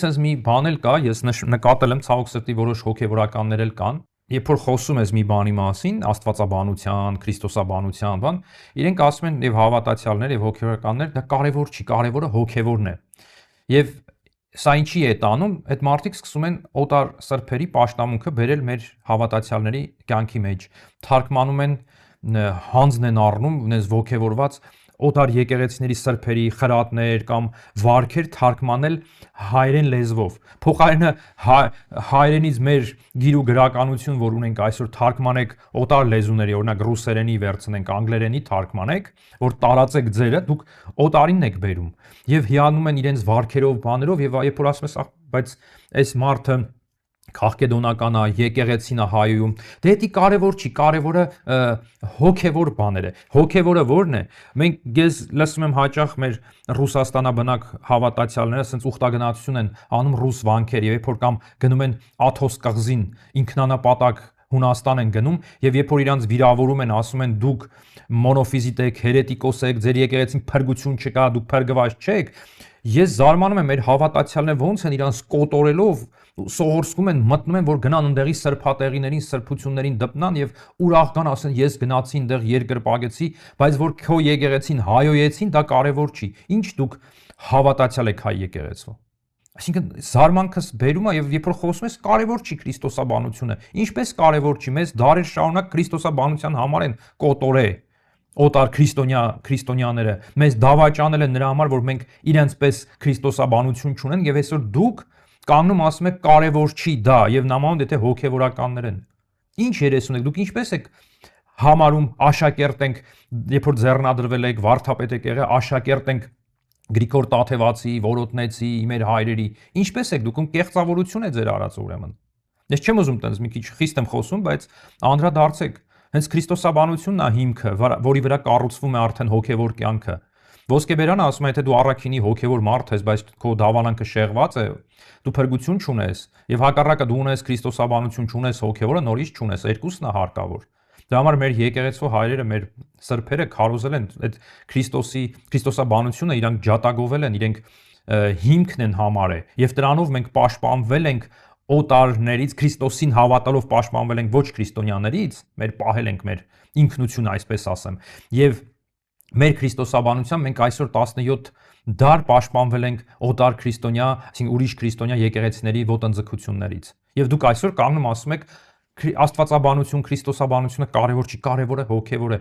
sense մի բան էլ կա, ես նկատել եմ ցավոք սրտի որոշ հոգևորականներ էլ կան, երբ որ խոսում ես մի բանի մասին, աստվածաբանության, քրիստոսաբանության, բան, իրենք ասում են եւ հավատացյալներ եւ հոգևորականներ, դա կարեւոր չի, կարեւորը հոգևորն է։ Եվ սա ինչի է տանում, այդ մարդիկ սկսում են օտար սրբերի պաշտամունքը բերել մեր հավատացյալների կյանքի մեջ, թարգմանում են հանձն են առնում, այնպես ոգևորված օտար եկեղեցիների սրբերի խրատներ կամ վարքեր թարգմանել հայերեն լեզվով։ Փոխարենը հայերենից մեր գիր ու գրականություն, որ ունենք այսօր, թարգմանեք օտար լեզուների, օրինակ ռուսերենի վերցնենք, անգլերենի թարգմանեք, որ տարածեք ձերը, դուք օտարին եք բերում։ Եվ հիանում են իրենց վարքերով, բաներով, եւ երբ որ ասում ես, բայց այս մարդը քաղաքեդոնական է, եկեղեցին է հայում, դե դա կարևոր չի, կարևորը հոգևոր բաները։ Հոգևորը ո՞րն է։ Մենք ես լսում եմ հաճախ մեր Ռուսաստանաբնակ հավատացյալները ասենց ուխտագնացություն են անում ռուս վանքեր, եւ երբ որ կամ գնում են Աթոս կղզին ինքնանապատակ Հունաստան են գնում, եւ երբ որ իրանց վիրավորում են, ասում են դուք մոնոֆիզիտ եք, հերետիկոս եք, ձեր եկեղեցին փրկություն չկա, դուք փրկված չեք։ Ես զարմանում եմ մեր հավատացյալները ոնց են իրանց կոտորելով սողորսկում են, մտնում են, որ գնան ընդեղի սրբատեղիներին, սրբություններին դպնան եւ ուրախ գան, ասեն ես գնացի այնտեղ երկրպագեցի, բայց որ քո եկեղեցին հայոյեցին, դա կարեւոր չի։ Ինչ դուք հավատացյալ եք հայ եկեղեցու։ Այսինքն զարմանքս բերում է եւ երբ որ խոսում ես կարեւոր չի քրիստոսաբանությունը, ինչպես կարեւոր չի, մեզ դարեր շարունակ քրիստոսաբանության համար են կոտորե օտար քրիստոնյաները, մեզ դավաճանել են նրա համար, որ մենք իրենցպես քրիստոսաբանություն չունենք եւ այսօր դուք կանգնում ասում եք կարևոր չի դա եւ նամանում եթե հոգեվորականներ են։ Ինչ երես ունեք, դուք ինչպես եք համարում աշակերտ ենք, երբ որ ձեռնադրվել եք, վարդապետ եք եղել, աշակերտ ենք Գրիգոր Տաթևացի, Որոտնեցի, մեր հայրերի, ինչպես եք դուք կեղծավորություն է ձեր արած ուրեմն։ Ես չեմ ուզում տենց մի քիչ խիստ եմ խոսում, բայց անդրադարձեք, հենց քրիստոսաբանությունն է հիմքը, որի վրա կառուցվում է արդեն հոգեվոր կյանքը։ Ոսկեբերանը ասում է, եթե դու առաքինի հոգևոր մարդ ես, բայց քո դավանանքը շեղված է, դու փրկություն չունես, եւ հակառակը դու ունես քրիստոսաբանություն, չունես հոգևորը, նորից չունես, երկուսն է հարկավոր։ Դրա համար մեր եկեղեցու հայրերը, մեր սրբերը քարոզել են այդ քրիստոսաբանությունը, իրանք ջատագովել են, իրենք հիմքն են համարել, եւ դրանով մենք պաշտպանվել ենք օտարներից, Քրիստոսին հավատալով պաշտպանվել ենք ոչ քրիստոնյաներից, մեր պահել ենք մեր ինքնությունը, այսպես ասեմ, եւ մեր քրիստոսաբանությամբ մենք այսօր 17 դար պաշտպանվել ենք օտար քրիստոնյա, այսինքն ուրիշ քրիստոնյա եկեղեցիների ոտնձգություններից։ Եվ դուք այսօր կանգնում ասում եք աստվածաբանություն, քրիստոսաբանությունը կարևոր չի, կարևորը հոգևոր է։